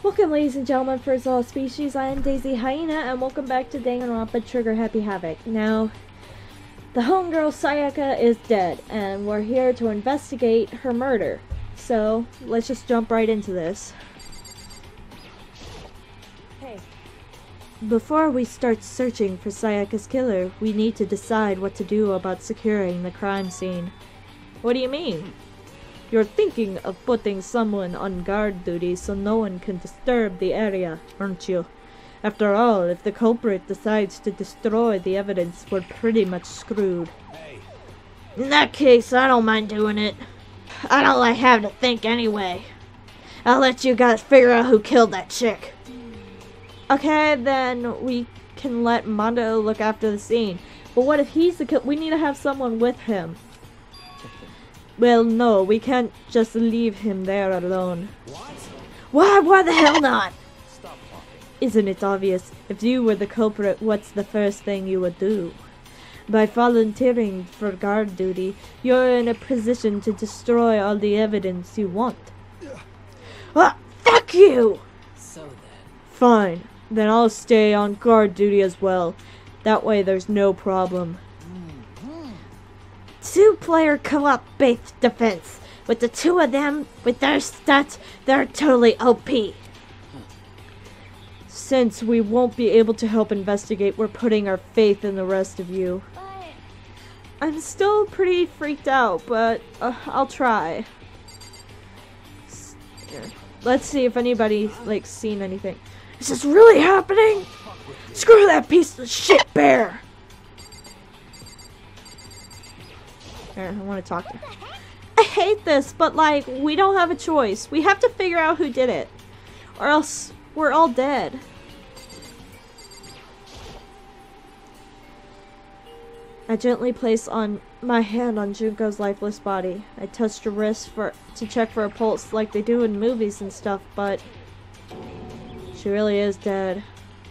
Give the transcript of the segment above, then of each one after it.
Welcome, ladies and gentlemen, first of all species. I am Dayzee Hyena, and welcome back to Danganronpa-Trigger Happy Havoc. Now, the homegirl Sayaka is dead, and we're here to investigate her murder. So, let's just jump right into this. Hey. Before we start searching for Sayaka's killer, we need to decide what to do about securing the crime scene. What do you mean? You're thinking of putting someone on guard duty so no one can disturb the area, aren't you? After all, if the culprit decides to destroy the evidence, we're pretty much screwed. Hey. In that case, I don't mind doing it. I don't like having to think anyway. I'll let you guys figure out who killed that chick. Okay, then we can let Mondo look after the scene. But what if he's the killer? We need to have someone with him. Well, no, we can't just leave him there alone. What? Why the hell not? Stop talking. Isn't it obvious? If you were the culprit, what's the first thing you would do? By volunteering for guard duty, you're in a position to destroy all the evidence you want. Fuck you! So then. Fine, then I'll stay on guard duty as well. That way there's no problem. Two-player co-op based defense. With the two of them, with their stats, they're totally OP. Since we won't be able to help investigate, we're putting our faith in the rest of you. I'm still pretty freaked out, but I'll try. Here. Let's see if anybody's seen anything. Is this really happening? Screw that piece of shit bear! Here, I want to talk to her. I hate this, but we don't have a choice. We have to figure out who did it, or else we're all dead. I gently placed my hand on Junko's lifeless body. I touched her wrist to check for a pulse like they do in movies and stuff, but she really is dead.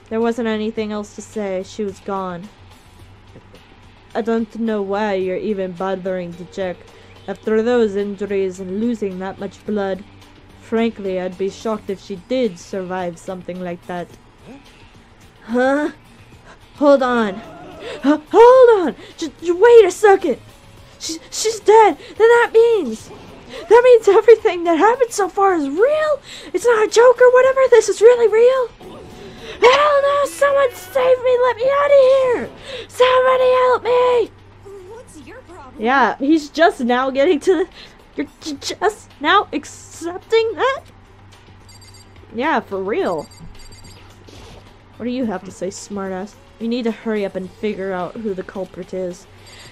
There wasn't anything else to say. She was gone. I don't know why you're even bothering to check. After those injuries and losing that much blood, frankly, I'd be shocked if she did survive something like that. Huh? Hold on. Hold on! Just wait a second! She's dead! Then that means everything that happened so far is real? It's not a joke or whatever? This is really real? Hell no! Someone save me! Let me out of here! Somebody help me! What's your problem? Yeah, he's just now getting to You're just now accepting that? Yeah, for real. What do you have to say, smartass? We need to hurry up and figure out who the culprit is.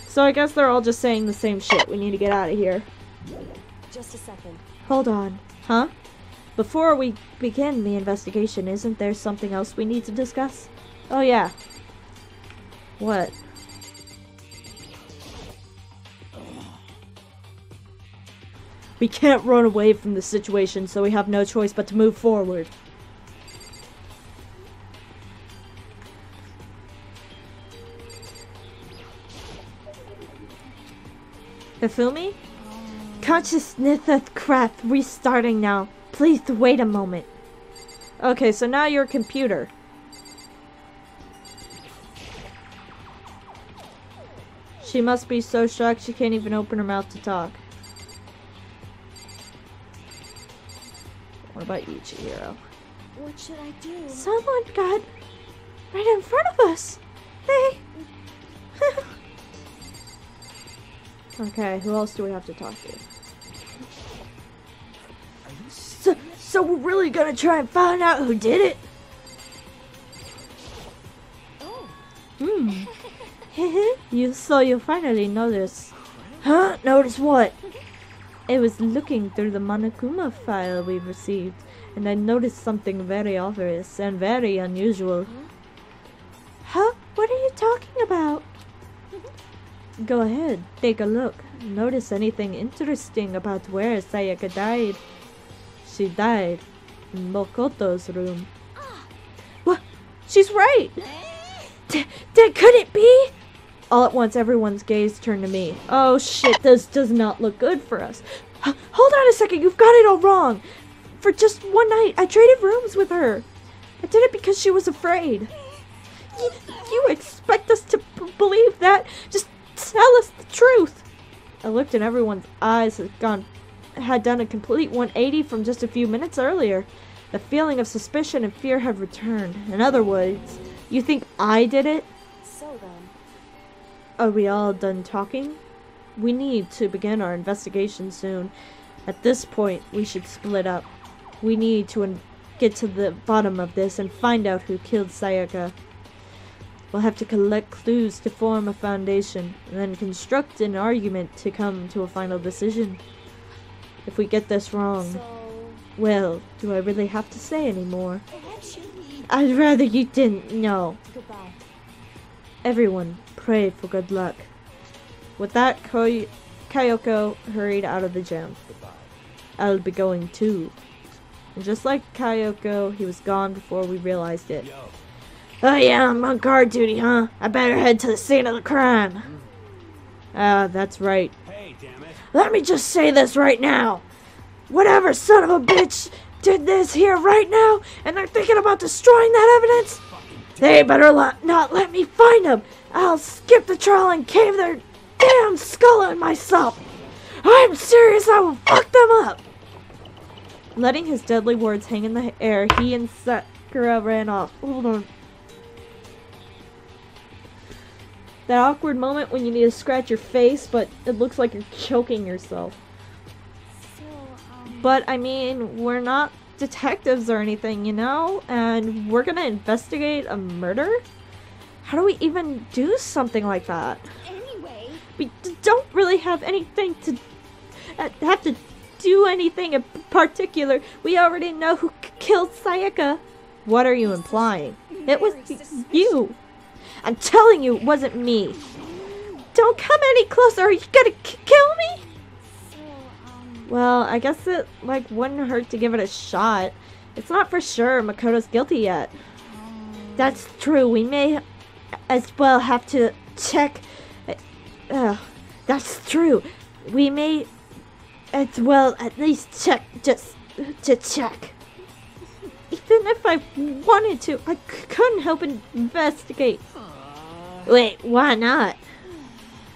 So I guess they're all just saying the same shit. We need to get out of here. Just a second. Hold on. Huh? Before we begin the investigation, isn't there something else we need to discuss? Oh yeah. What? We can't run away from the situation, so we have no choice but to move forward. Hifumi? Consciousness craft restarting now. Please wait a moment. Okay, so now you're a computer. She must be so shocked she can't even open her mouth to talk. What about you, Chihiro? What should I do? Someone got right in front of us. Hey. Okay, who else do we have to talk to? So we're really gonna try and find out who did it? Oh. You finally noticed. Huh? Notice what? I was looking through the Monokuma file we received, and I noticed something very obvious and very unusual. Huh? What are you talking about? Go ahead, take a look. Notice anything interesting about where Sayaka died. She died in Mokoto's room. What? She's right! Could it be? All at once, everyone's gaze turned to me. Oh shit, this does not look good for us. Hold on a second, you've got it all wrong. for just one night. I traded rooms with her. I did it because she was afraid. You expect us to believe that? Just tell us the truth. I looked and everyone's eyes had done a complete 180 from just a few minutes earlier. The feeling of suspicion and fear had returned. In other words, you think I did it? So then, Are we all done talking? We need to begin our investigation soon. At this point, we should split up. We need to get to the bottom of this and find out who killed Sayaka. We'll have to collect clues to form a foundation, and then construct an argument to come to a final decision. If we get this wrong, so well, do I really have to say any more? actually, I'd rather you didn't know. goodbye. Everyone, pray for good luck. With that, Kayoko hurried out of the gym. I'll be going too. And just like Kayoko, he was gone before we realized it. Oh yeah, I'm on guard duty, huh? I better head to the scene of the crime. That's right. Hey, damn it. Let me just say this right now. Whatever son of a bitch did this here right now, and they're thinking about destroying that evidence, they better not let me find them. I'll skip the trial and cave their damn skull in myself. I'm serious, I will fuck them up. Letting his deadly words hang in the air, he and Sakura ran off. Hold on. That awkward moment when you need to scratch your face, but it looks like you're choking yourself. So, But, I mean, we're not detectives or anything, you know? And we're gonna investigate a murder? How do we even do something like that? anyway, We don't really have anything to... have to do anything in particular. We already know who killed Sayaka. What are you implying? It was you. I'm telling you, it wasn't me. Don't come any closer, are you gonna kill me? so, Well, I guess it, wouldn't hurt to give it a shot. It's not for sure Makoto's guilty yet. That's true, we may as well have to check... that's true. We may as well at least check, just to check. Even if I wanted to, I couldn't help but investigate. Wait, why not?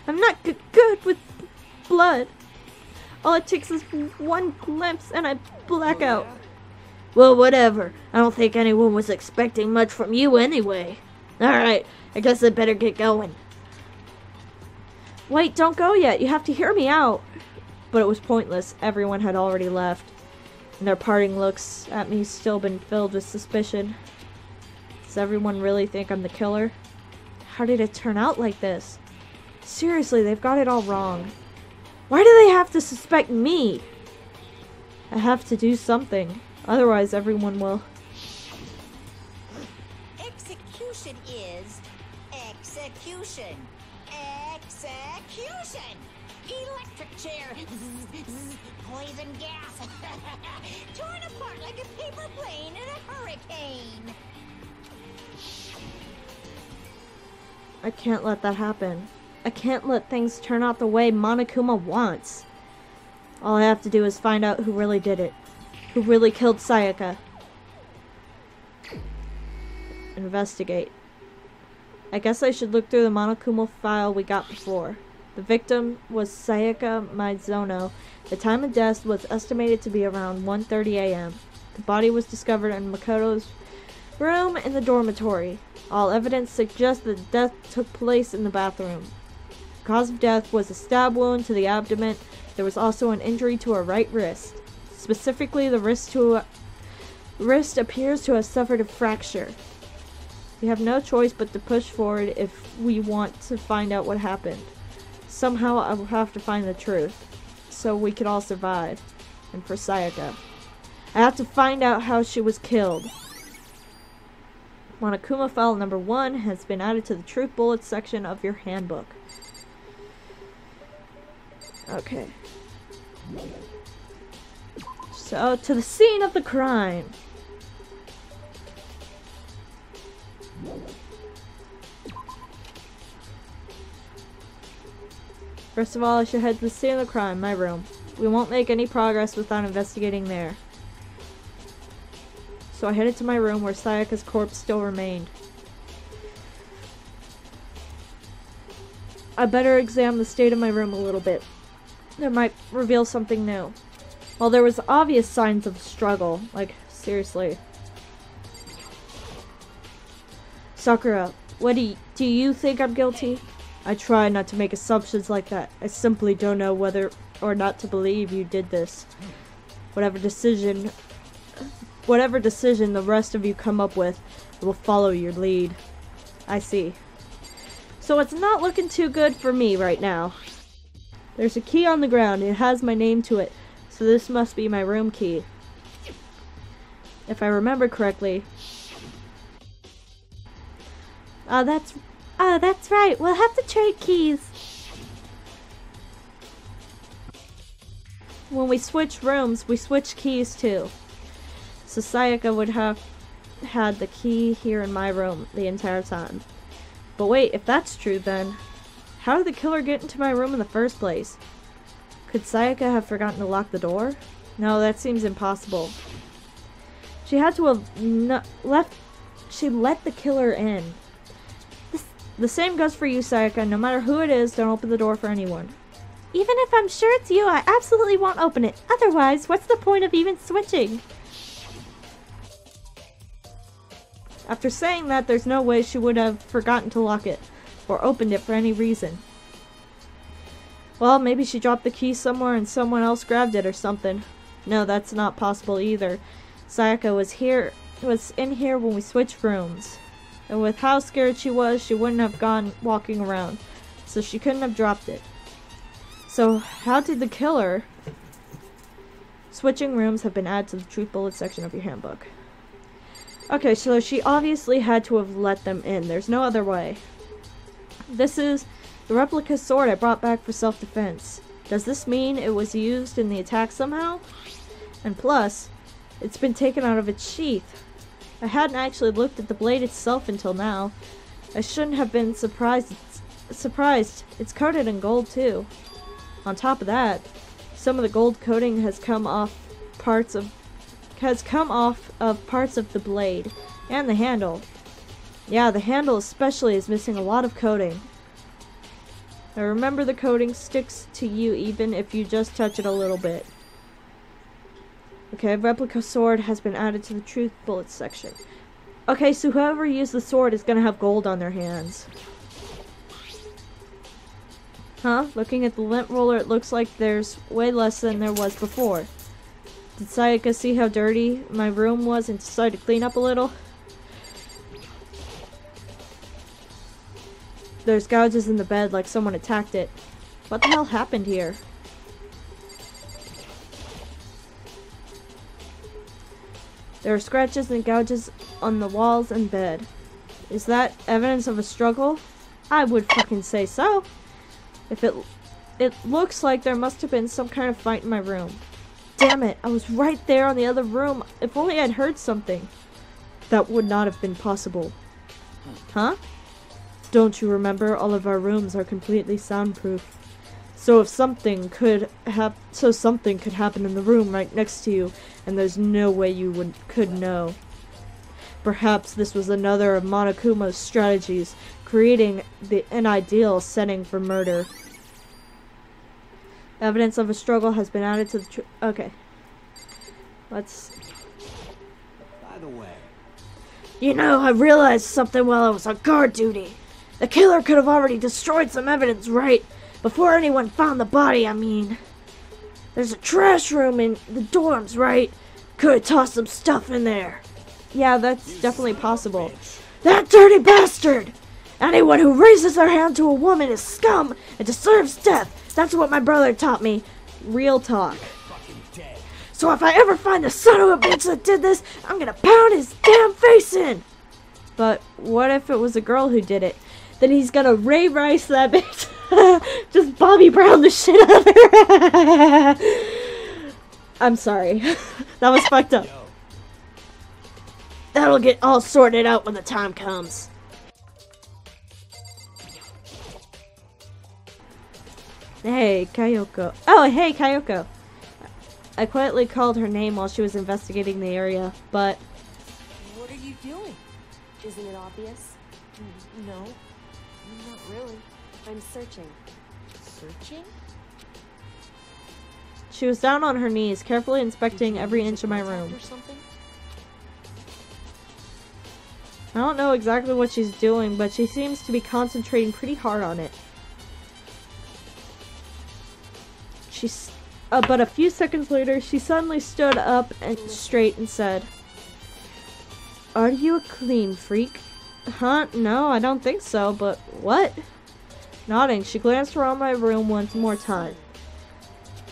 I'm not good with blood. All it takes is one glimpse and I black out. Well, whatever. I don't think anyone was expecting much from you anyway. Alright, I guess I better get going. Wait, don't go yet. You have to hear me out. But it was pointless. Everyone had already left. And their parting looks at me still been filled with suspicion. Does everyone really think I'm the killer? How did it turn out like this? Seriously, they've got it all wrong. Why do they have to suspect me? I have to do something. Otherwise, everyone will. Execution is execution. Execution. Electric chair. Poison gas. Torn apart like a paper plane in a hurricane. I can't let that happen. I can't let things turn out the way Monokuma wants. All I have to do is find out who really did it. Who really killed Sayaka. Investigate. I guess I should look through the Monokuma file we got before. The victim was Sayaka Mizuno. The time of death was estimated to be around 1:30 a.m. The body was discovered in Makoto's room in the dormitory. All evidence suggests that death took place in the bathroom. The cause of death was a stab wound to the abdomen. There was also an injury to her right wrist. Specifically, the wrist appears to have suffered a fracture. We have no choice but to push forward if we want to find out what happened. Somehow I will have to find the truth, so we could all survive. And for Sayaka, I have to find out how she was killed. Monokuma file number 1 has been added to the truth bullets section of your handbook. Okay. So, to the scene of the crime. First of all, I should head to the scene of the crime, my room. We won't make any progress without investigating there. so I headed to my room where Sayaka's corpse still remained. I better examine the state of my room a little bit. It might reveal something new. Well, there was obvious signs of struggle. Like, seriously. Sakura, what do you think I'm guilty? I try not to make assumptions like that. I simply don't know whether or not to believe you did this. Whatever decision the rest of you come up with, I will follow your lead. I see. So it's not looking too good for me right now. There's a key on the ground. It has my name to it. So this must be my room key. If I remember correctly. That's right. We'll have to trade keys. When we switch rooms, we switch keys too. So Sayaka would have had the key here in my room the entire time. But wait, if that's true then, how did the killer get into my room in the first place? Could Sayaka have forgotten to lock the door? No, that seems impossible. She had to have she let the killer in. The same goes for you, Sayaka. No matter who it is, don't open the door for anyone. Even if I'm sure it's you, I absolutely won't open it. Otherwise, what's the point of even switching? After saying that, there's no way she would have forgotten to lock it, or opened it for any reason. Well, maybe she dropped the key somewhere and someone else grabbed it or something. No, that's not possible either. Sayaka was in here when we switched rooms. And with how scared she was, she wouldn't have gone walking around. So she couldn't have dropped it. So, how did the killer... Switching rooms have been added to the truth bullet section of your handbook. Okay, so she obviously had to have let them in. There's no other way. This is the replica sword I brought back for self-defense. Does this mean it was used in the attack somehow? And plus, it's been taken out of its sheath. I hadn't actually looked at the blade itself until now. I shouldn't have been surprised. It's coated in gold too. On top of that, some of the gold coating has come off parts of parts of the blade and the handle. Yeah, the handle especially is missing a lot of coating. Now remember, the coating sticks to you even if you just touch it a little bit. Okay, replica sword has been added to the truth bullets section. Okay, so whoever used the sword is gonna have gold on their hands. Huh? Looking at the lint roller, it looks like there's way less than there was before. Did Sayaka see how dirty my room was and decide to clean up a little? There's gouges in the bed like someone attacked it. What the hell happened here? There are scratches and gouges on the walls and bed. Is that evidence of a struggle? I would fucking say so. If it looks like there must have been some kind of fight in my room. Damn it, I was right there on the other room. If only I'd heard something. That would not have been possible. Huh? Don't you remember, all of our rooms are completely soundproof. So if something could happen in the room right next to you, and there's no way you could know. Perhaps this was another of Monokuma's strategies, creating an ideal setting for murder. Evidence of a struggle has been added to the okay. Let's... By the way... You know, I realized something while I was on guard duty. The killer could have already destroyed some evidence, right? Before anyone found the body, I mean. There's a trash room in the dorms, right? Could have tossed some stuff in there. Yeah, that's definitely possible. That dirty bastard! Anyone who raises their hand to a woman is scum and deserves death. That's what my brother taught me. Real talk. So if I ever find the son of a bitch that did this, I'm gonna pound his damn face in! But what if it was a girl who did it? Then he's gonna Ray Rice that bitch. Just Bobby Brown the shit out of her. I'm sorry. That was fucked up. That'll get all sorted out when the time comes. Hey, Kayoko. Oh, hey, Kayoko. I quietly called her name while she was investigating the area, but are you doing? Isn't it obvious? No, not really. I'm searching. Searching? She was down on her knees, carefully inspecting every inch of my room. Or something? I don't know exactly what she's doing, but she seems to be concentrating pretty hard on it. But a few seconds later, she suddenly stood up and straight and said, "Are you a clean freak?" Huh? No, I don't think so, but what? Nodding, she glanced around my room once more time.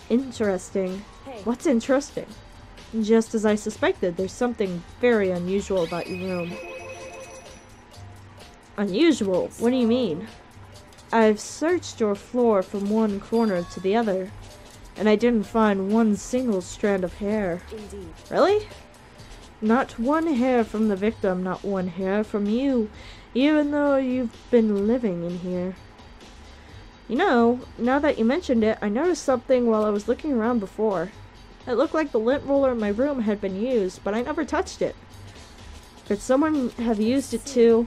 Interesting. Hey. What's interesting? Just as I suspected, there's something very unusual about your room. Unusual? What do you mean? I've searched your floor from one corner to the other, and I didn't find one single strand of hair. Indeed. Really? Not one hair from the victim, not one hair from you, even though you've been living in here. You know, now that you mentioned it, I noticed something while I was looking around before. It looked like the lint roller in my room had been used, but I never touched it. Could someone have used it too?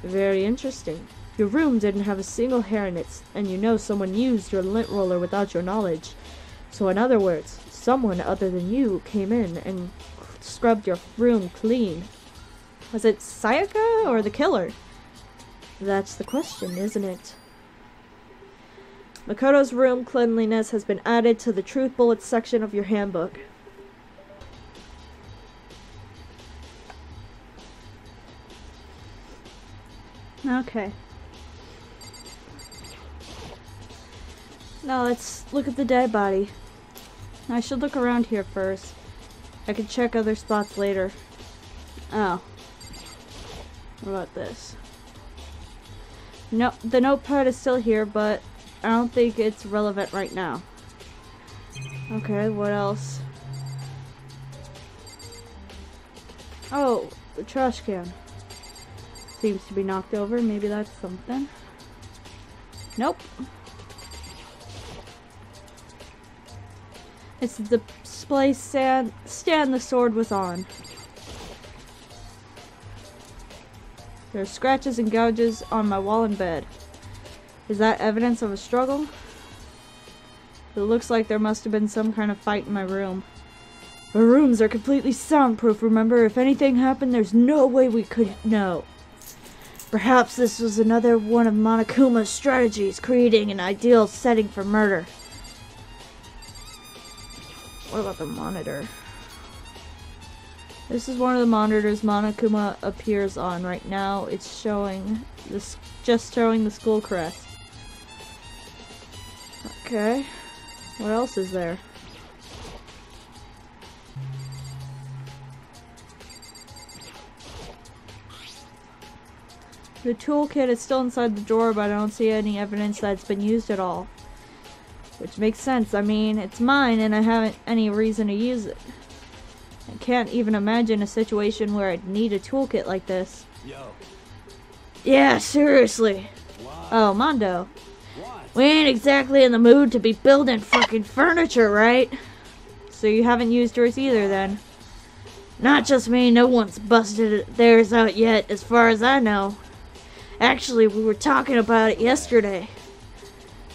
Very interesting. Your room didn't have a single hair in it, and you know someone used your lint roller without your knowledge. So in other words, someone other than you came in and scrubbed your room clean. Was it Sayaka or the killer? That's the question, isn't it? Makoto's room cleanliness has been added to the Truth Bullets section of your handbook. Okay. Now let's look at the dead body. I should look around here first. I can check other spots later. Oh. What about this? No, the notepad is still here, but I don't think it's relevant right now. Okay, what else? Oh, the trash can. Seems to be knocked over. Maybe that's something. Nope. It's the display stand the sword was on. There are scratches and gouges on my wall and bed. Is that evidence of a struggle? It looks like there must have been some kind of fight in my room. Our rooms are completely soundproof, remember? If anything happened, there's no way we could know. Perhaps this was another one of Monokuma's strategies, creating an ideal setting for murder. What about the monitor? This is one of the monitors Monokuma appears on right now. It's showing this, just showing the skull crest. Okay. What else is there? The toolkit is still inside the drawer, but I don't see any evidence that it's been used at all. Which makes sense. I mean, it's mine and I haven't any reason to use it. I can't even imagine a situation where I'd need a toolkit like this. Yo. Yeah, seriously. What? Oh, Mondo. What? We ain't exactly in the mood to be building fucking furniture, right? So you haven't used yours either, then? Not just me, no one's busted theirs out yet, as far as I know. Actually, we were talking about it yesterday.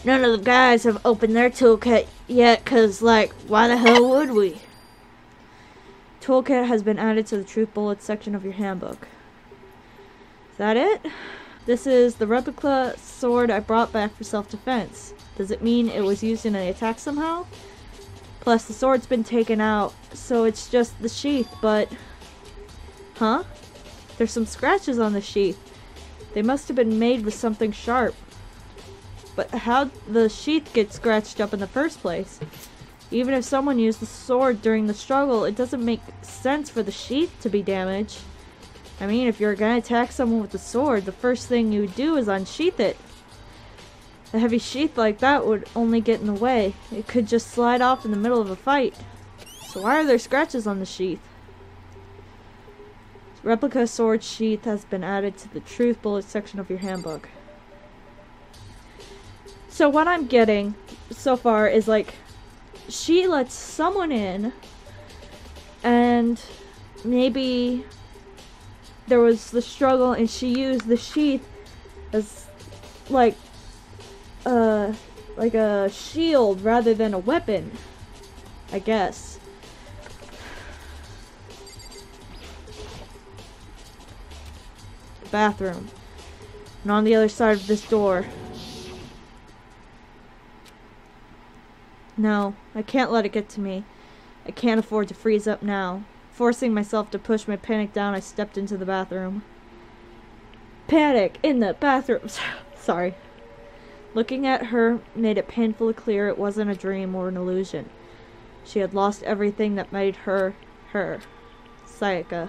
None of the guys have opened their toolkit yet, cause, like, why the hell would we? Toolkit has been added to the Truth Bullets section of your handbook. Is that it? This is the replica sword I brought back for self-defense. Does it mean it was used in an attack somehow? Plus, the sword's been taken out, so it's just the sheath, but... Huh? There's some scratches on the sheath. They must have been made with something sharp. But how'd the sheath get scratched up in the first place? Even if someone used the sword during the struggle, it doesn't make sense for the sheath to be damaged. I mean, if you're gonna attack someone with the sword, the first thing you would do is unsheath it. A heavy sheath like that would only get in the way. It could just slide off in the middle of a fight. So why are there scratches on the sheath? Replica sword sheath has been added to the Truth Bullets section of your handbook. So what I'm getting so far is like, she lets someone in and maybe there was the struggle and she used the sheath as like a shield rather than a weapon, I guess. The bathroom. And on the other side of this door. No, I can't let it get to me. I can't afford to freeze up now. Forcing myself to push my panic down, I stepped into the bathroom. Panic in the bathroom. Sorry. Looking at her made it painfully clear it wasn't a dream or an illusion. She had lost everything that made her, her. Sayaka.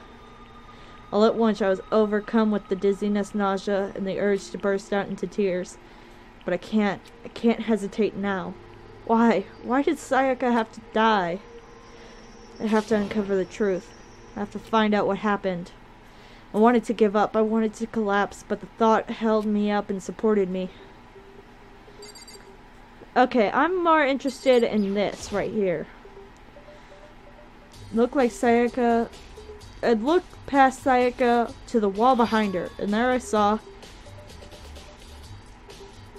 All at once I was overcome with the dizziness, nausea, and the urge to burst out into tears. But I can't hesitate now. Why? Why did Sayaka have to die? I have to uncover the truth. I have to find out what happened. I wanted to give up. I wanted to collapse, but the thought held me up and supported me. Okay, I'm more interested in this right here. Looked like Sayaka... I'd looked past Sayaka to the wall behind her, and there I saw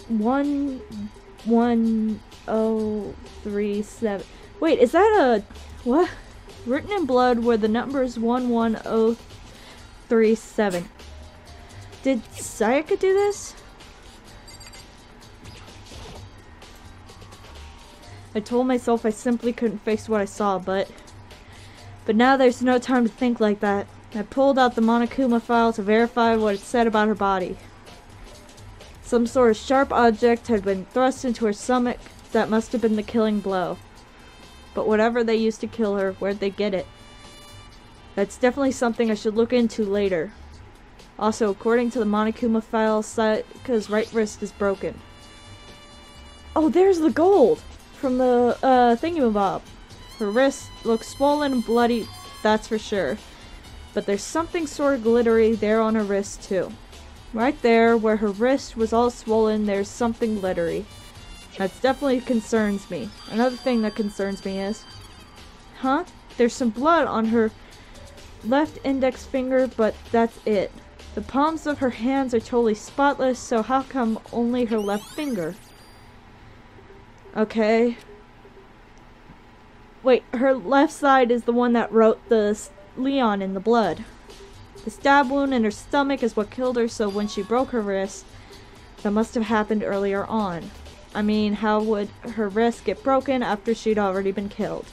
11037. Wait, is that a... what? Written in blood were the numbers 11037. Did Sayaka do this? I told myself I simply couldn't face what I saw, but now there's no time to think like that. I pulled out the Monokuma file to verify what it said about her body. Some sort of sharp object had been thrust into her stomach. That must have been the killing blow. But whatever they used to kill her, where'd they get it? That's definitely something I should look into later. Also, according to the Monokuma file, Sayaka's right wrist is broken. Oh, there's the gold! From the thingamabob. Her wrist looks swollen and bloody, that's for sure. But there's something sort of glittery there on her wrist too. Right there, where her wrist was all swollen, there's something glittery. That definitely concerns me. Another thing that concerns me is... huh? There's some blood on her left index finger, but that's it. The palms of her hands are totally spotless, so how come only her left finger? Okay. Wait, her left side is the one that wrote the Leon in the blood. The stab wound in her stomach is what killed her, so when she broke her wrist, that must have happened earlier on. I mean, how would her wrist get broken after she'd already been killed?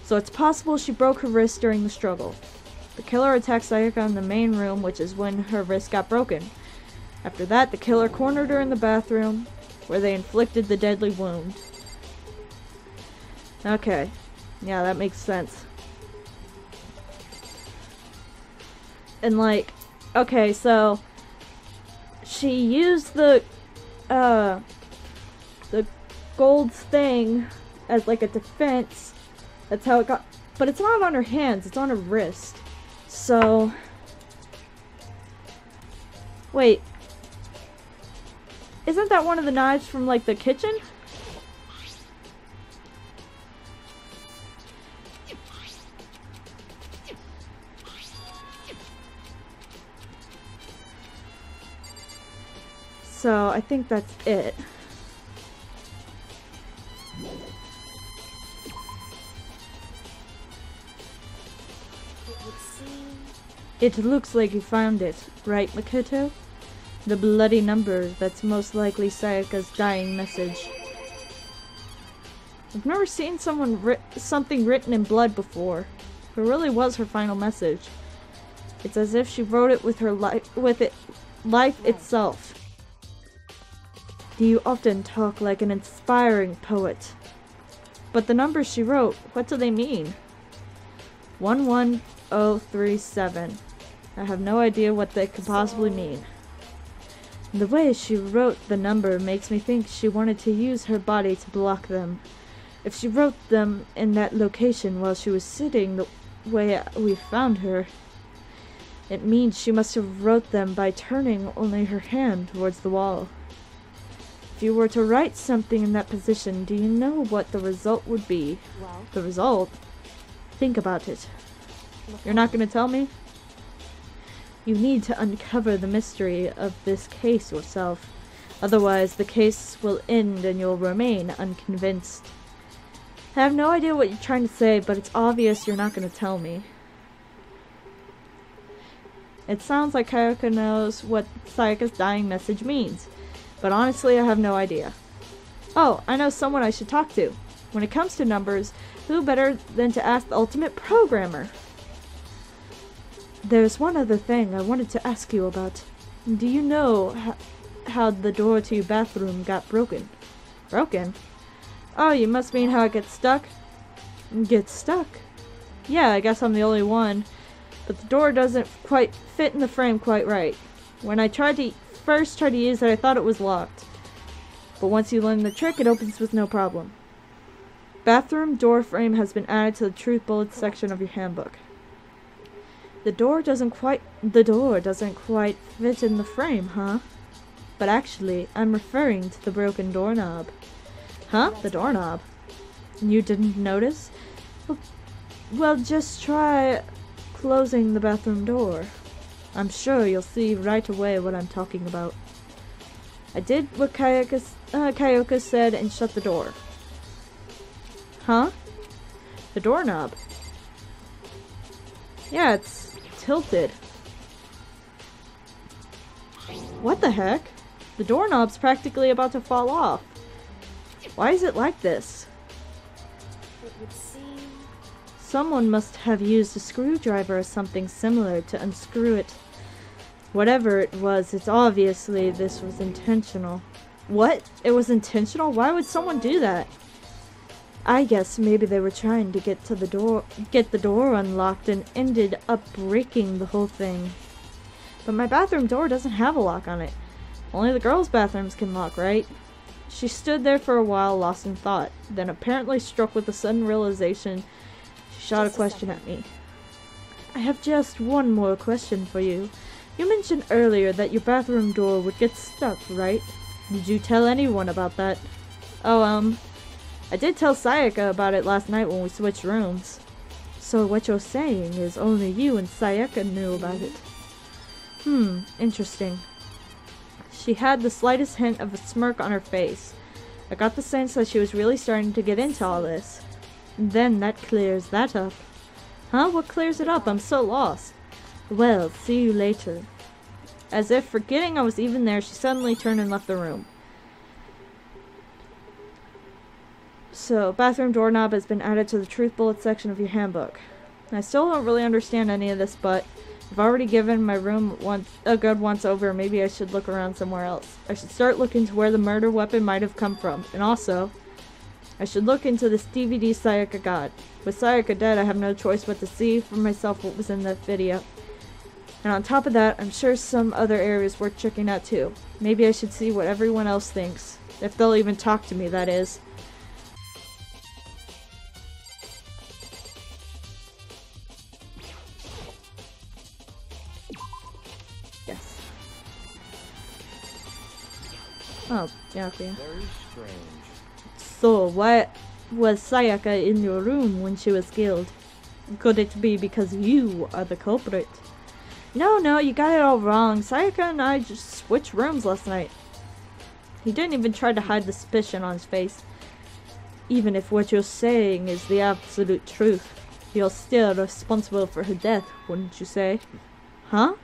So it's possible she broke her wrist during the struggle. The killer attacked Sayaka in the main room, which is when her wrist got broken. After that, the killer cornered her in the bathroom, where they inflicted the deadly wound. Okay. Yeah, that makes sense. And like, okay, so she used the gold thing as like a defense. That's how it got, but it's not on her hands, it's on her wrist. So wait, isn't that one of the knives from like the kitchen? So I think that's it. It looks like you found it, right, Makoto? The bloody number, that's most likely Sayaka's dying message. I've never seen something written in blood before. It really was her final message. It's as if she wrote it with her life itself. Do you often talk like an inspiring poet? But the numbers she wrote, what do they mean? 11037. I have no idea what they could possibly mean. The way she wrote the number makes me think she wanted to use her body to block them. If she wrote them in that location while she was sitting the way we found her, it means she must have wrote them by turning only her hand towards the wall. If you were to write something in that position, do you know what the result would be? Well, The result? Think about it. You're not going to tell me? You need to uncover the mystery of this case yourself. Otherwise, the case will end and you'll remain unconvinced. I have no idea what you're trying to say, but it's obvious you're not going to tell me. It sounds like Kayaka knows what Sayaka's dying message means, but honestly I have no idea. Oh, I know someone I should talk to. When it comes to numbers, who better than to ask the ultimate programmer? There's one other thing I wanted to ask you about. Do you know how the door to your bathroom got broken? Broken? Oh, you must mean how it gets stuck? Gets stuck? Yeah, I guess I'm the only one. But the door doesn't quite fit in the frame quite right. When I first tried to use it, I thought it was locked. But once you learn the trick, it opens with no problem. Bathroom door frame has been added to the truth bullets section of your handbook. The door doesn't quite fit in the frame, huh? But actually, I'm referring to the broken doorknob. Huh? The doorknob? You didn't notice? Well, just try closing the bathroom door. I'm sure you'll see right away what I'm talking about. I did what Kayaka said and shut the door. Huh? The doorknob. Yeah, it's tilted. What the heck? The doorknob's practically about to fall off. Why is it like this? It would seem... Someone must have used a screwdriver or something similar to unscrew it. Whatever it was, it's obviously this was intentional. What? It was intentional? Why would someone do that? I guess maybe they were trying to get the door unlocked and ended up breaking the whole thing. But my bathroom door doesn't have a lock on it. Only the girls' bathrooms can lock, right? She stood there for a while, lost in thought. Then, apparently struck with a sudden realization, she shot a question at me. I have just one more question for you. You mentioned earlier that your bathroom door would get stuck, right? Did you tell anyone about that? Oh, I did tell Sayaka about it last night when we switched rooms. So what you're saying is only you and Sayaka knew about it. Interesting. She had the slightest hint of a smirk on her face. I got the sense that she was really starting to get into all this. Then that clears that up. Huh? What clears it up? I'm so lost. Well, see you later. As if forgetting I was even there, she suddenly turned and left the room. So, bathroom doorknob has been added to the truth bullet section of your handbook. I still don't really understand any of this, but I've already given my room a good once over. Maybe I should look around somewhere else. I should start looking to where the murder weapon might have come from. And also, I should look into this DVD Sayaka got. With Sayaka dead, I have no choice but to see for myself what was in that video. And on top of that, I'm sure some other areas worth checking out too. Maybe I should see what everyone else thinks. If they'll even talk to me, that is. Yes. Oh, yeah, okay. Very strange. So, why was Sayaka in your room when she was killed? Could it be because you are the culprit? No, you got it all wrong. Sayaka and I just switched rooms last night. He didn't even try to hide the suspicion on his face. Even if what you're saying is the absolute truth, you're still responsible for her death, wouldn't you say? Huh?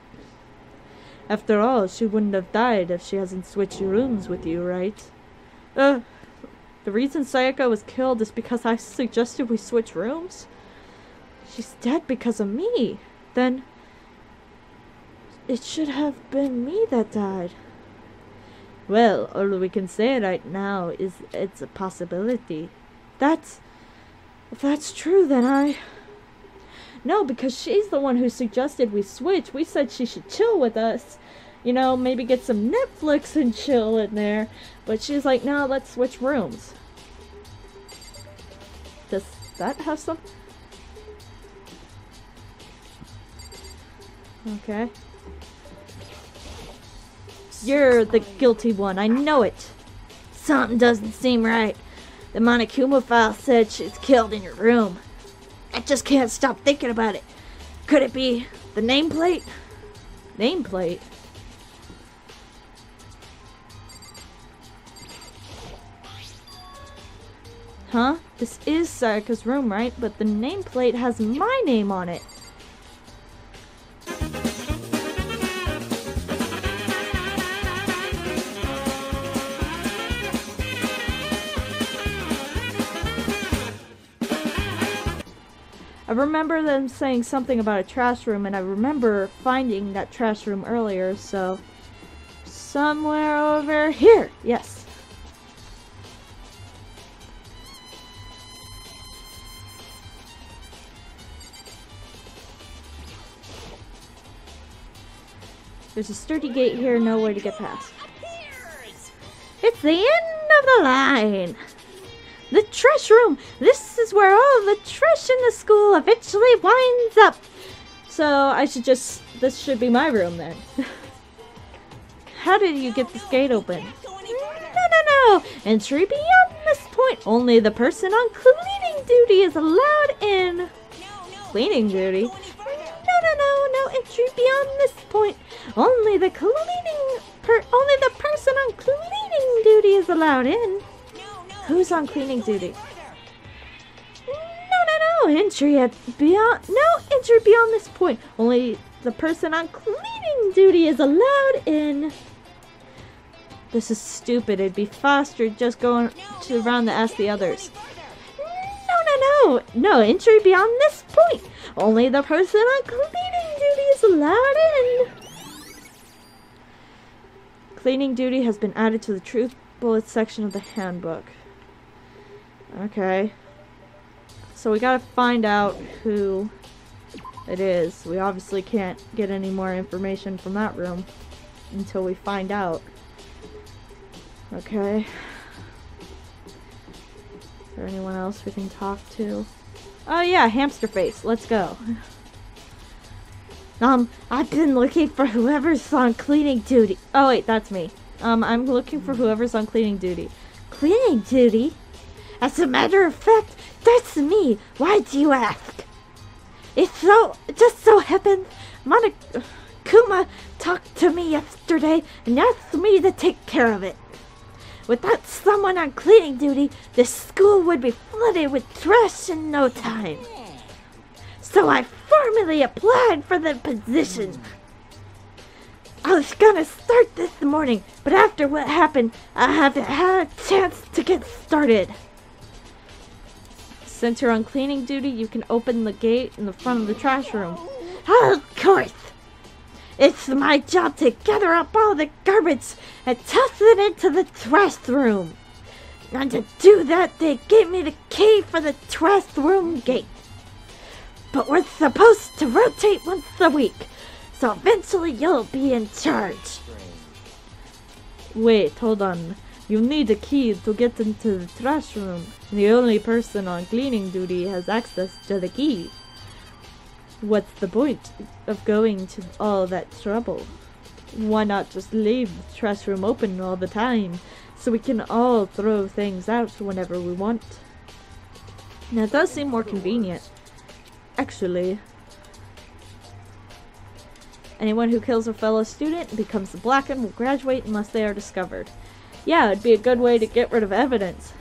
After all, she wouldn't have died if she hasn't switched rooms with you, right? The reason Sayaka was killed is because I suggested we switch rooms? She's dead because of me. Then it should have been me that died. Well, all we can say right now is it's a possibility. If that's true, then No, because she's the one who suggested we switch. We said she should chill with us. You know, maybe get some Netflix and chill in there. But she's like, no, let's switch rooms. Does that have some... Okay. You're the guilty one, I know it. Something doesn't seem right. The Monokuma file said she's killed in your room. I just can't stop thinking about it. Could it be the nameplate? Nameplate? Huh? This is Sayaka's room, right? But the nameplate has my name on it. I remember them saying something about a trash room, and I remember finding that trash room earlier, so... somewhere over here! Yes. There's a sturdy gate here, no way to get past. It's the end of the line! The trash room! This is where all the trash in the school eventually winds up! So, I should just... this should be my room then. How did you get this gate open? No! Entry beyond this point! Only the person on cleaning duty is allowed in! Cleaning duty? No entry beyond this point! Only the person on cleaning duty is allowed in! Who's on cleaning duty? No entry beyond this point. Only the person on cleaning duty is allowed in. This is stupid. It'd be faster just going around to ask the others. No entry beyond this point. Only the person on cleaning duty is allowed in. Cleaning duty has been added to the truth bullets section of the handbook. Okay. So we gotta find out who it is. We obviously can't get any more information from that room until we find out. Okay. Is there anyone else we can talk to? Oh yeah, Hamster Face. Let's go. I've been looking for whoever's on cleaning duty. Oh wait, that's me. I'm looking for whoever's on cleaning duty. Cleaning duty? As a matter of fact, that's me. Why do you ask? It just so happens Kuma talked to me yesterday and asked me to take care of it. Without someone on cleaning duty, the school would be flooded with trash in no time. So I formally applied for the position. I was gonna start this morning, but after what happened, I haven't had a chance to get started. Since you're on cleaning duty, you can open the gate in the front of the trash room. Of course! It's my job to gather up all the garbage and toss it into the trash room. And to do that, they gave me the key for the trash room gate. But we're supposed to rotate once a week, so eventually you'll be in charge. Wait, hold on. You need a key to get into the trash room. The only person on cleaning duty has access to the key. What's the point of going to all that trouble? Why not just leave the trash room open all the time, so we can all throw things out whenever we want? Now, it does seem more convenient. Actually, anyone who kills a fellow student becomes the blackened will graduate unless they are discovered. Yeah, it'd be a good way to get rid of evidence.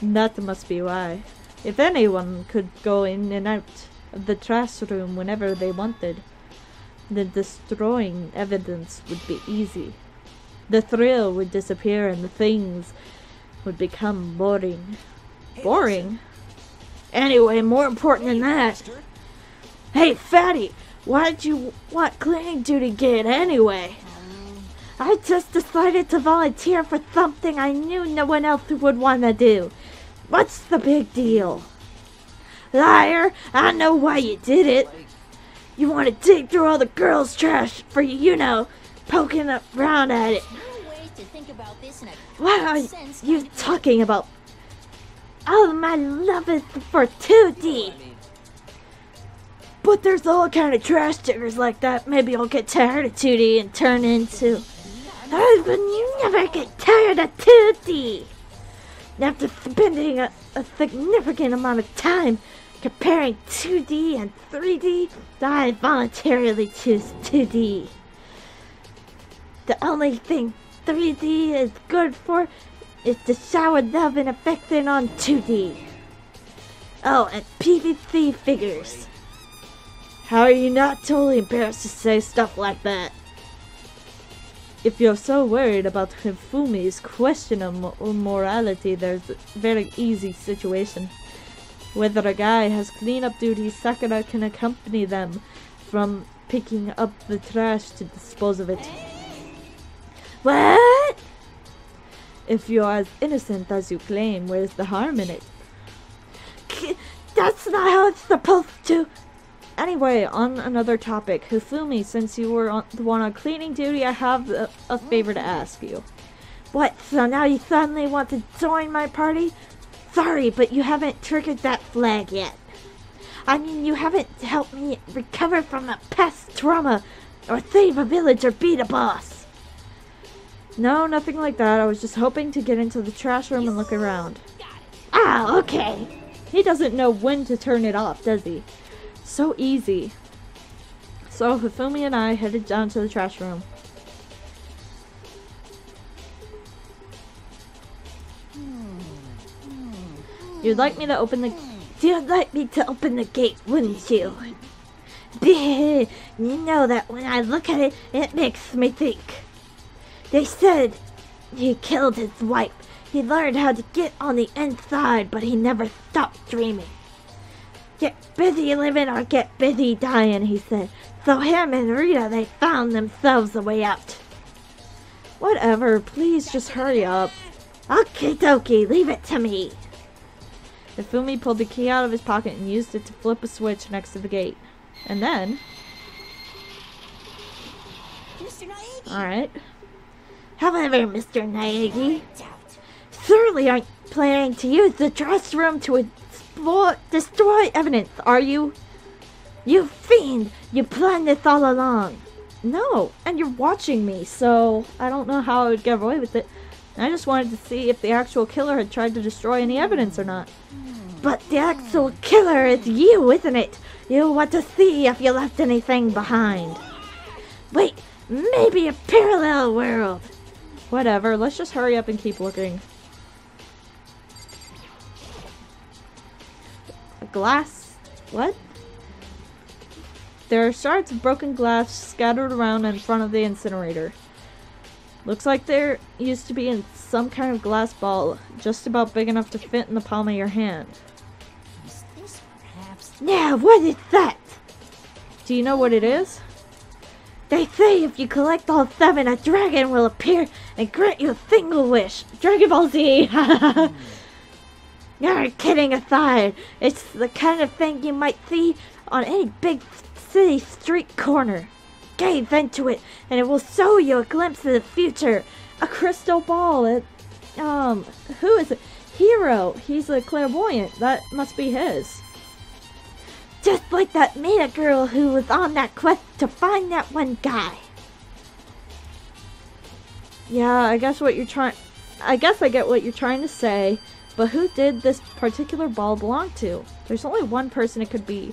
That must be why. If anyone could go in and out of the trash room whenever they wanted, then destroying evidence would be easy. The thrill would disappear and the things would become boring. Boring? Anyway, more important than that. Hey, Fatty, why'd you want cleaning duty gate anyway? I just decided to volunteer for something I knew no one else would want to do. What's the big deal? Liar, I know why you did it. You want to dig through all the girls' trash for, poking around at it. What are you talking about? All my love is for 2D. But there's all kind of trash diggers like that. Maybe I'll get tired of 2D and turn into... But you never get tired of 2D. After spending a significant amount of time comparing 2D and 3D, I voluntarily choose 2D. The only thing 3D is good for is to shower love and affection on 2D. Oh, and PVC figures. How are you not totally embarrassed to say stuff like that? If you're so worried about Hifumi's question of morality, there's a very easy situation. Whether a guy has cleanup duties, Sakura can accompany them from picking up the trash to dispose of it. What? If you're as innocent as you claim, where's the harm in it? That's not how it's supposed to. Anyway, on another topic, Hifumi, since you were the one on cleaning duty, I have a favor to ask you. What, so now you suddenly want to join my party? Sorry, but you haven't triggered that flag yet. I mean, you haven't helped me recover from a past trauma, or save a village, or beat a boss. No, nothing like that. I was just hoping to get into the trash room and look around. Ah, okay. He doesn't know when to turn it off, does he? So easy. So Hifumi and I headed down to the trash room. You'd like me to open the gate, wouldn't you? You know that when I look at it, it makes me think. They said he killed his wife. He learned how to get on the inside, but he never stopped dreaming. Get busy living or get busy dying, he said. So him and Rita, they found themselves a way out. Whatever, please just hurry up. Okie dokie, leave it to me. Hifumi pulled the key out of his pocket and used it to flip a switch next to the gate. And then... Alright. However, Mr. Naegi, surely aren't planning to use the trash room to destroy evidence, are you? You fiend! You planned this all along! No, and you're watching me, so I don't know how I would get away with it. I just wanted to see if the actual killer had tried to destroy any evidence or not. But the actual killer is you, isn't it? You want to see if you left anything behind. Wait, maybe a parallel world. Whatever, let's just hurry up and keep looking. A glass? What? There are shards of broken glass scattered around in front of the incinerator. Looks like there used to be in some kind of glass ball, just about big enough to fit in the palm of your hand. Is this perhaps... Yeah, what is that? Do you know what it is? They say if you collect all 7, a dragon will appear and grant you a single wish. Dragon Ball Z! Never kidding aside, it's the kind of thing you might see on any big city street corner. Gaze into it, and it will show you a glimpse of the future. A crystal ball. Who is it? Hero. He's a clairvoyant. That must be his. Just like that Mina girl who was on that quest to find that one guy. Yeah, I guess I get what you're trying to say, but who did this particular ball belong to? There's only one person it could be.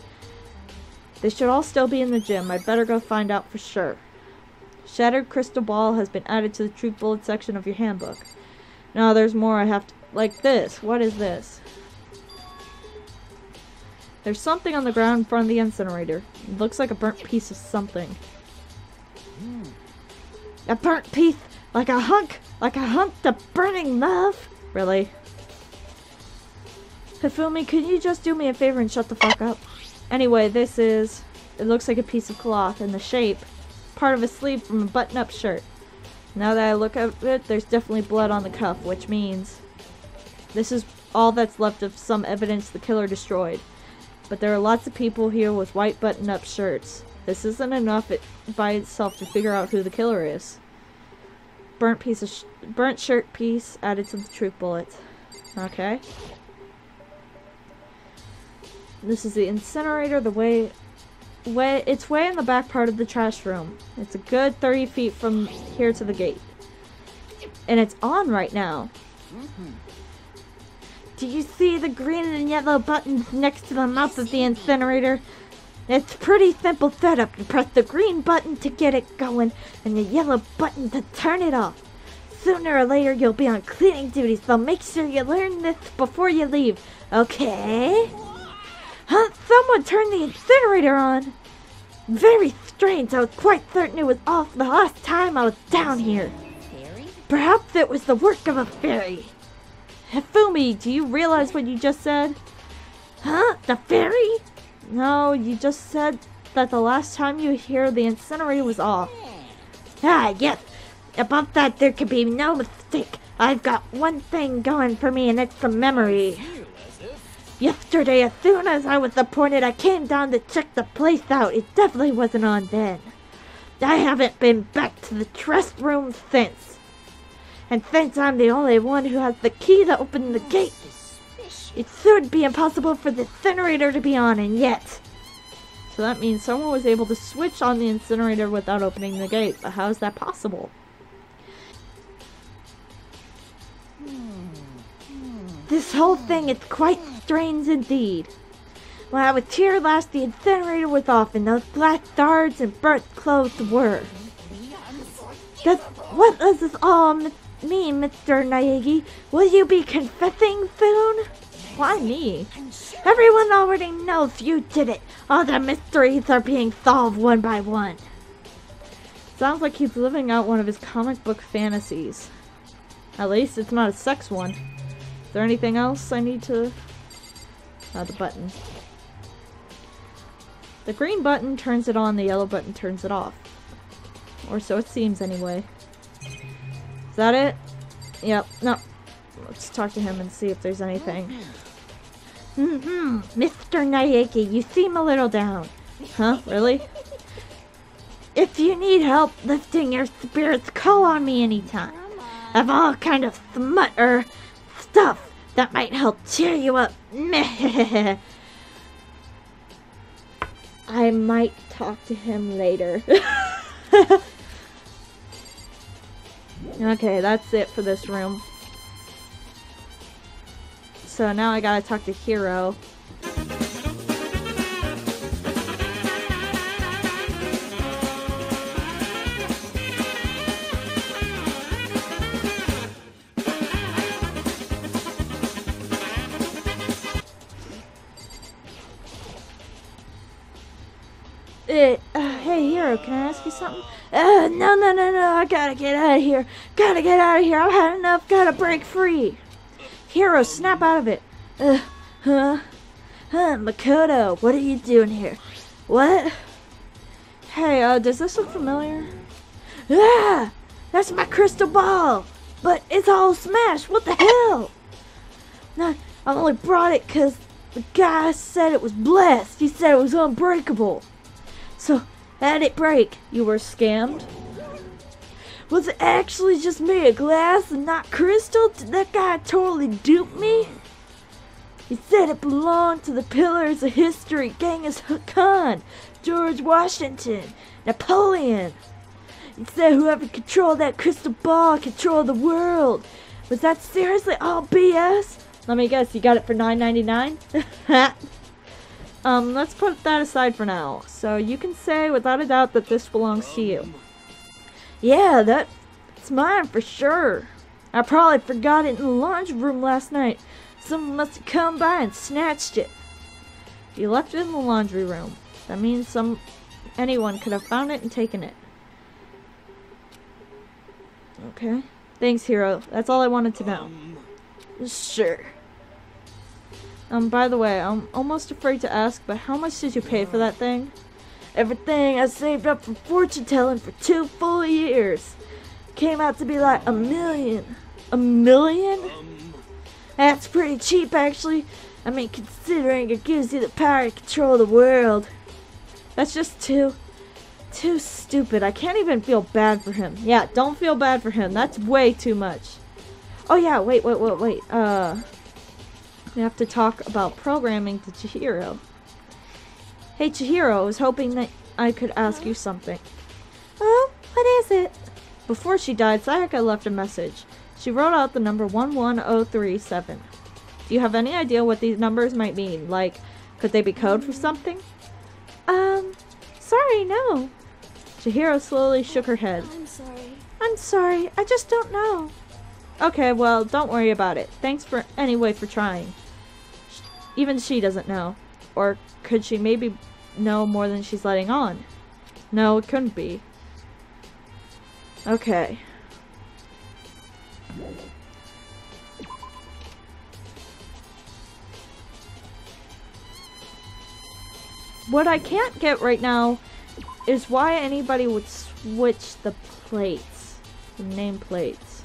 They should all still be in the gym. I'd better go find out for sure. Shattered crystal ball has been added to the truth bullet section of your handbook. Now there's more I have to... Like this. What is this? There's something on the ground in front of the incinerator. It looks like a burnt piece of something. A burnt piece? Like a hunk of burning love? Really? Hifumi, can you just do me a favor and shut the fuck up? Anyway, this is... It looks like a piece of cloth in the shape. Part of a sleeve from a button-up shirt. Now that I look at it, there's definitely blood on the cuff, which means... This is all that's left of some evidence the killer destroyed. But there are lots of people here with white button-up shirts. This isn't enough by itself to figure out who the killer is. Burnt shirt piece added to the truth bullet. Okay. This is the incinerator. It's way in the back part of the trash room. It's a good 30 feet from here to the gate. And it's on right now. Do you see the green and yellow buttons next to the mouth of the incinerator? It's pretty simple setup. You press the green button to get it going and the yellow button to turn it off. Sooner or later you'll be on cleaning duty, so make sure you learn this before you leave, okay? Huh? Someone turned the incinerator on. Very strange. I was quite certain it was off the last time I was down here. Fairy? Perhaps it was the work of a fairy. Hifumi, do you realize what you just said? Huh? The fairy? No, you just said that the last time you were here, the incinerator was off. Ah, yes. About that, there can be no mistake. I've got one thing going for me, and it's the memory. Yesterday, as soon as I was appointed, I came down to check the place out. It definitely wasn't on then. I haven't been back to the trust room since. And since I'm the only one who has the key to open the gate, it should be impossible for the incinerator to be on, and yet. So that means someone was able to switch on the incinerator without opening the gate. But how is that possible? This whole thing is quite strange indeed. When I was here last, the incinerator was off, and those glass shards and burnt clothes were. What does this all mean, Mr. Naegi? Will you be confessing soon? Why me? Everyone already knows you did it. All the mysteries are being solved one by one. Sounds like he's living out one of his comic book fantasies. At least it's not a sex one. Is there anything else I need to... the button. The green button turns it on, the yellow button turns it off. Or so it seems anyway. Is that it? Yep, no. Let's talk to him and see if there's anything. Mr. Naegi, you seem a little down. Huh? Really? If you need help lifting your spirits, call on me anytime. I've all kind of smut or stuff that might help cheer you up. I might talk to him later. Okay, that's it for this room. So now I gotta talk to Hiro. Hey Hiro, can I ask you something? No, I gotta get out of here. Gotta get out of here. I've had enough. Gotta break free. Hiro, snap out of it. Makoto, what are you doing here? What? Hey, does this look familiar? Ah! That's my crystal ball! But it's all smashed, what the hell? No, I only brought it because the guy said it was blessed. He said it was unbreakable. So, how did it break? You were scammed? Was it actually just made of glass and not crystal? Did that guy totally dupe me? He said it belonged to the pillars of history, Genghis Khan, George Washington, Napoleon. He said whoever controlled that crystal ball controlled the world. Was that seriously all BS? Let me guess, you got it for $9.99? Let's put that aside for now. So you can say without a doubt that this belongs to you. Yeah, that's mine for sure. I probably forgot it in the laundry room last night. Someone must have come by and snatched it. You left it in the laundry room. That means anyone could have found it and taken it. Okay. Thanks, Hiro. That's all I wanted to know. Sure. By the way, I'm almost afraid to ask, but how much did you pay for that thing? Everything I saved up from fortune telling for 2 full years. Came out to be like $1 million. $1 million? That's pretty cheap, actually. I mean, considering it gives you the power to control the world. That's just too stupid. I can't even feel bad for him. Yeah, don't feel bad for him. That's way too much. Oh yeah, wait. We have to talk about programming to Chihiro. Hey Chihiro, I was hoping that I could ask you something. Oh, what is it? Before she died, Sayaka left a message. She wrote out the number 11037. Do you have any idea what these numbers might mean? Like, could they be code for something? sorry, no. Chihiro slowly shook her head. I'm sorry. I'm sorry, I just don't know. Okay, well, don't worry about it. Thanks anyway for trying. Even she doesn't know. Or could she maybe know more than she's letting on? No, it couldn't be. Okay. What I can't get right now is why anybody would switch the plates. The nameplates.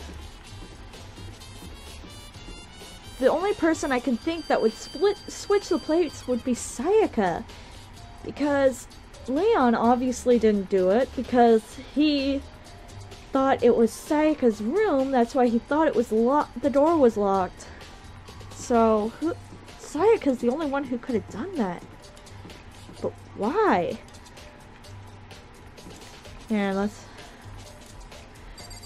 The only person I can think that would switch the plates would be Sayaka. Because Leon obviously didn't do it because he thought it was Sayaka's room. That's why he thought it was locked. The door was locked. So, Sayaka's the only one who could have done that. But why? Here, let's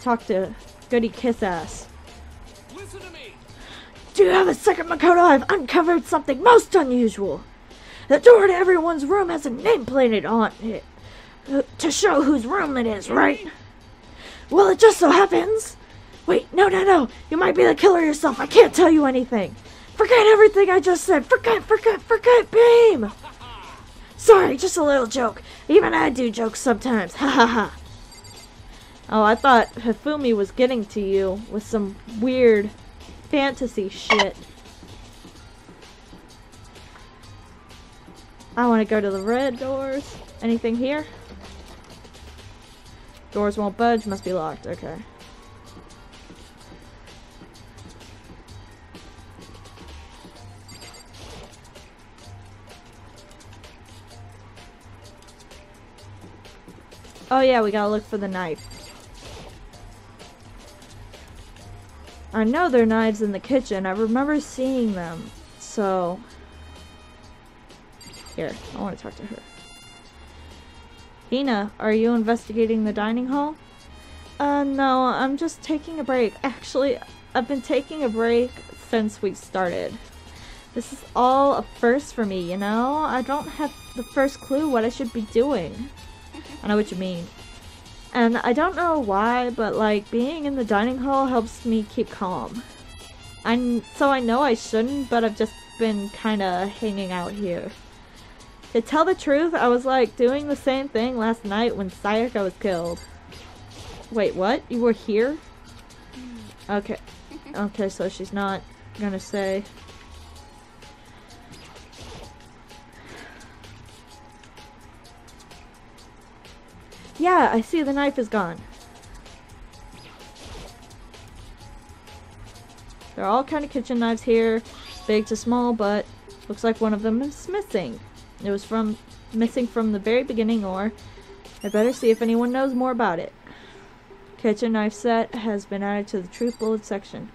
talk to Goody Kiss Ass. Listen to me. Do you have a second, Makoto? I've uncovered something most unusual. The door to everyone's room has a name plated on it to show whose room it is, right? Well, it just so happens. Wait, no. You might be the killer yourself. I can't tell you anything. Forget everything I just said. Forget, Beam. Sorry, just a little joke. Even I do jokes sometimes. Ha ha ha. Oh, I thought Hifumi was getting to you with some weird fantasy shit. I want to go to the red doors. Anything here? Doors won't budge. Must be locked. Okay. Oh yeah, we gotta look for the knife. I know there are knives in the kitchen. I remember seeing them. So... Here, I want to talk to her. Hyena, are you investigating the dining hall? No, I'm just taking a break. Actually, I've been taking a break since we started. This is all a first for me, you know? I don't have the first clue what I should be doing. I know what you mean. And I don't know why, but like, being in the dining hall helps me keep calm. So I know I shouldn't, but I've just been kinda hanging out here. To tell the truth, I was like doing the same thing last night when Sayaka was killed. Wait, what? You were here? Okay. Okay, so she's not gonna say. Yeah, I see the knife is gone. There are all kind of kitchen knives here, big to small, but looks like one of them is missing. It was missing from the very beginning, or I better see if anyone knows more about it. Kitchen knife set has been added to the truth bullet section.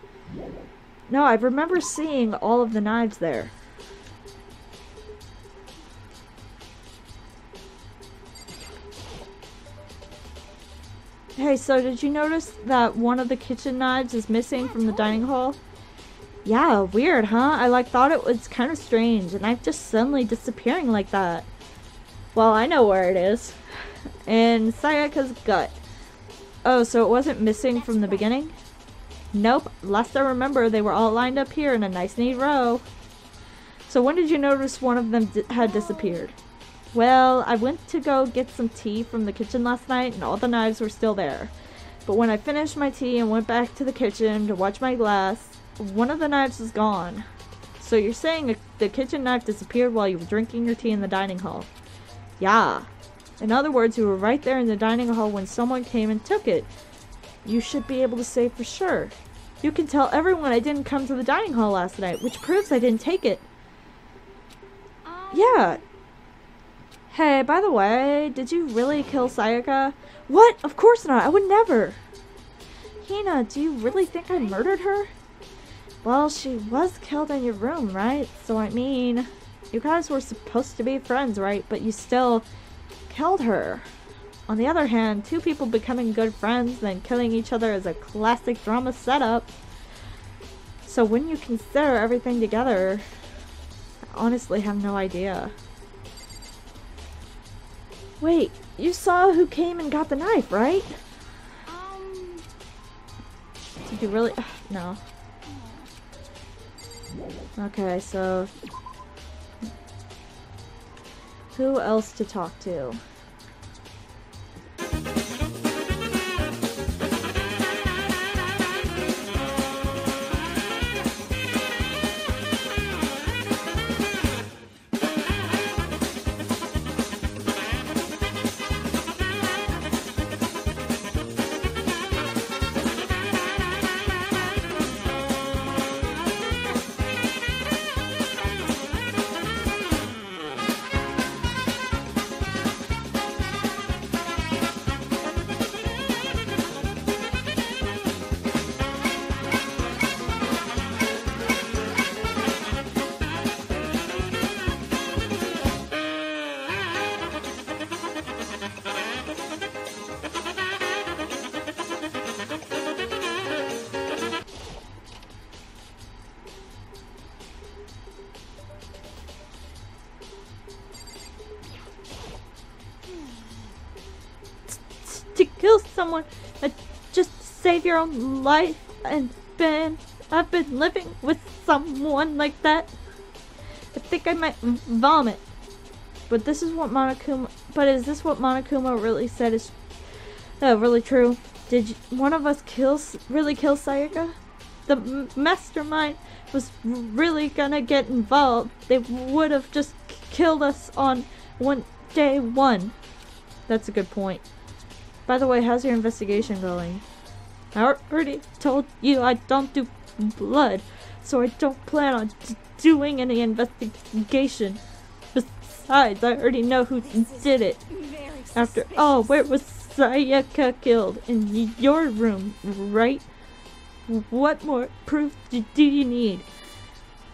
No, I remember seeing all of the knives there. Hey, so did you notice that one of the kitchen knives is missing from the dining hall? Yeah, weird, huh? I thought it was kind of strange, and I'm just suddenly disappearing like that. Well, I know where it is. In Sayaka's gut. Oh, so it wasn't missing from the beginning? Nope. Last I remember, they were all lined up here in a nice neat row. So when did you notice one of them had disappeared? Well, I went to go get some tea from the kitchen last night, and all the knives were still there. But when I finished my tea and went back to the kitchen to watch my glass, one of the knives was gone. So you're saying the kitchen knife disappeared while you were drinking your tea in the dining hall? Yeah. In other words, you were right there in the dining hall when someone came and took it. You should be able to say for sure. You can tell everyone I didn't come to the dining hall last night, which proves I didn't take it. Yeah. Hey, by the way, did you really kill Sayaka? What? Of course not. I would never. Hyena, do you really think I murdered her? Well, she was killed in your room, right? So, I mean, you guys were supposed to be friends, right? But you still killed her. On the other hand, two people becoming good friends then killing each other is a classic drama setup. So when you consider everything together, I honestly have no idea. Wait, you saw who came and got the knife, right? Did you really? No. Okay, so who else to talk to? To kill someone, just to save your own life, and I've been living with someone like that. I think I might vomit. But this is what Monokuma. But is this what Monokuma really said is really true? Did one of us really kill Sayaka? The mastermind was really gonna get involved. They would have just killed us on day one. That's a good point. By the way, how's your investigation going? I already told you I don't do blood, so I don't plan on doing any investigation. Besides, I already know who did it. After all, where was Sayaka killed? In your room, right? What more proof do you need?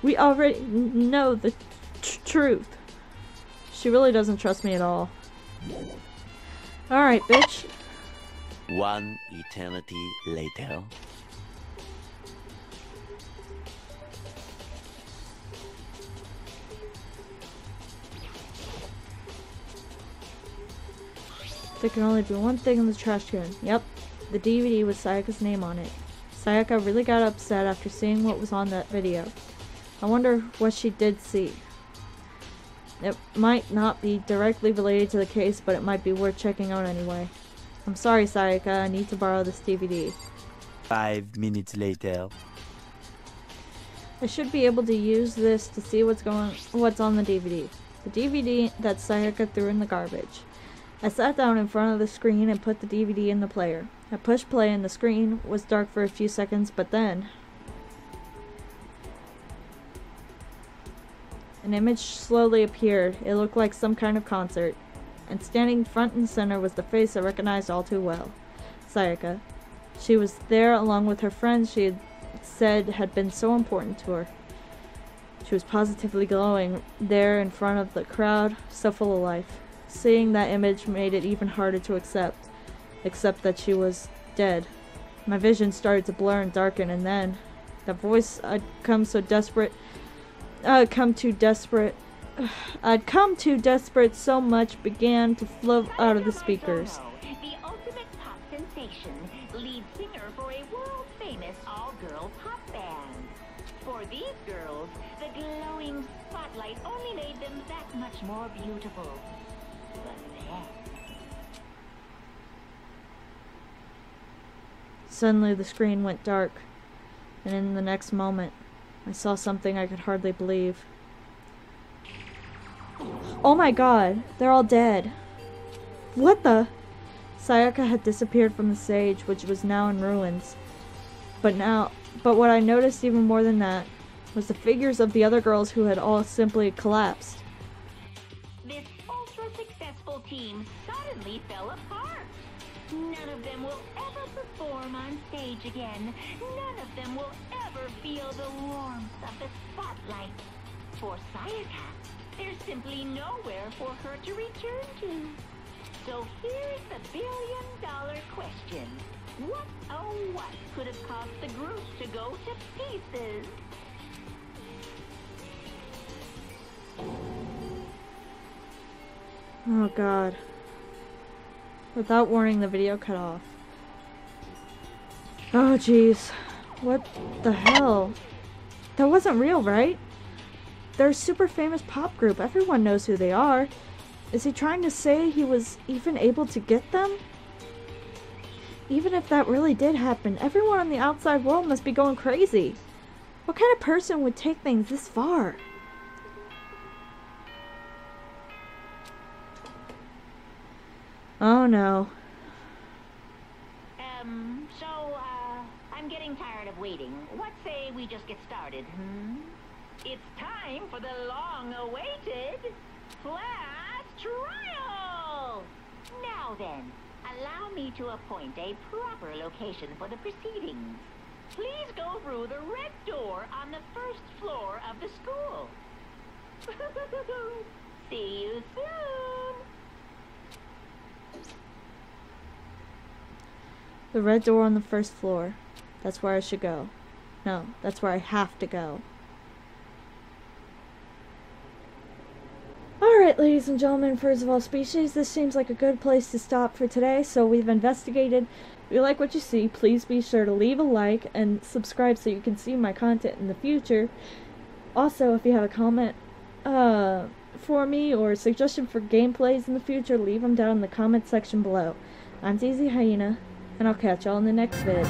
We already know the truth. She really doesn't trust me at all. Alright, bitch. One eternity later. There can only be one thing in the trash can. Yep, the DVD with Sayaka's name on it. Sayaka really got upset after seeing what was on that video. I wonder what she did see. It might not be directly related to the case, but it might be worth checking out anyway. I'm sorry, Sayaka, I need to borrow this DVD. 5 minutes later. I should be able to use this to see what's on the DVD. The DVD that Sayaka threw in the garbage. I sat down in front of the screen and put the DVD in the player. I pushed play and the screen was dark for a few seconds, but then an image slowly appeared. It looked like some kind of concert. And standing front and center was the face I recognized all too well. Sayaka. She was there along with her friends she had said had been so important to her. She was positively glowing there in front of the crowd, so full of life. Seeing that image made it even harder to accept that she was dead. My vision started to blur and darken, and then the voice I'd come too desperate so much began to flow out of the speakers. The ultimate pop sensation, lead singer for a world-famous all-girl pop band. For these girls, the glowing spotlight only made them that much more beautiful. But then... Suddenly the screen went dark, and in the next moment, I saw something I could hardly believe. Oh my god, they're all dead. What the? Sayaka had disappeared from the stage, which was now in ruins. But what I noticed even more than that was the figures of the other girls who had all simply collapsed. This ultra-successful team suddenly fell apart. None of them will ever perform on stage again. None of them will ever feel the warmth of the spotlight. For Sayaka, there's simply nowhere for her to return to. So here's the billion-dollar question. What, oh what, could have caused the group to go to pieces? Oh god. Without warning, the video cut off. Oh, jeez. What the hell? That wasn't real, right? They're a super famous pop group. Everyone knows who they are. Is he trying to say he was even able to get them? Even if that really did happen, everyone in the outside world must be going crazy. What kind of person would take things this far? Oh no. I'm getting tired of waiting. What say we just get started, It's time for the long-awaited class trial! Now then, allow me to appoint a proper location for the proceedings. Please go through the red door on the first floor of the school. See you soon! The red door on the first floor. That's where I should go. No, that's where I have to go. Alright, ladies and gentlemen, first of all, species, this seems like a good place to stop for today. So we've investigated. If you like what you see, please be sure to leave a like and subscribe so you can see my content in the future. Also, if you have a comment for me or a suggestion for gameplays in the future, leave them down in the comment section below. I'm Dayzee Hyena, and I'll catch y'all in the next vid.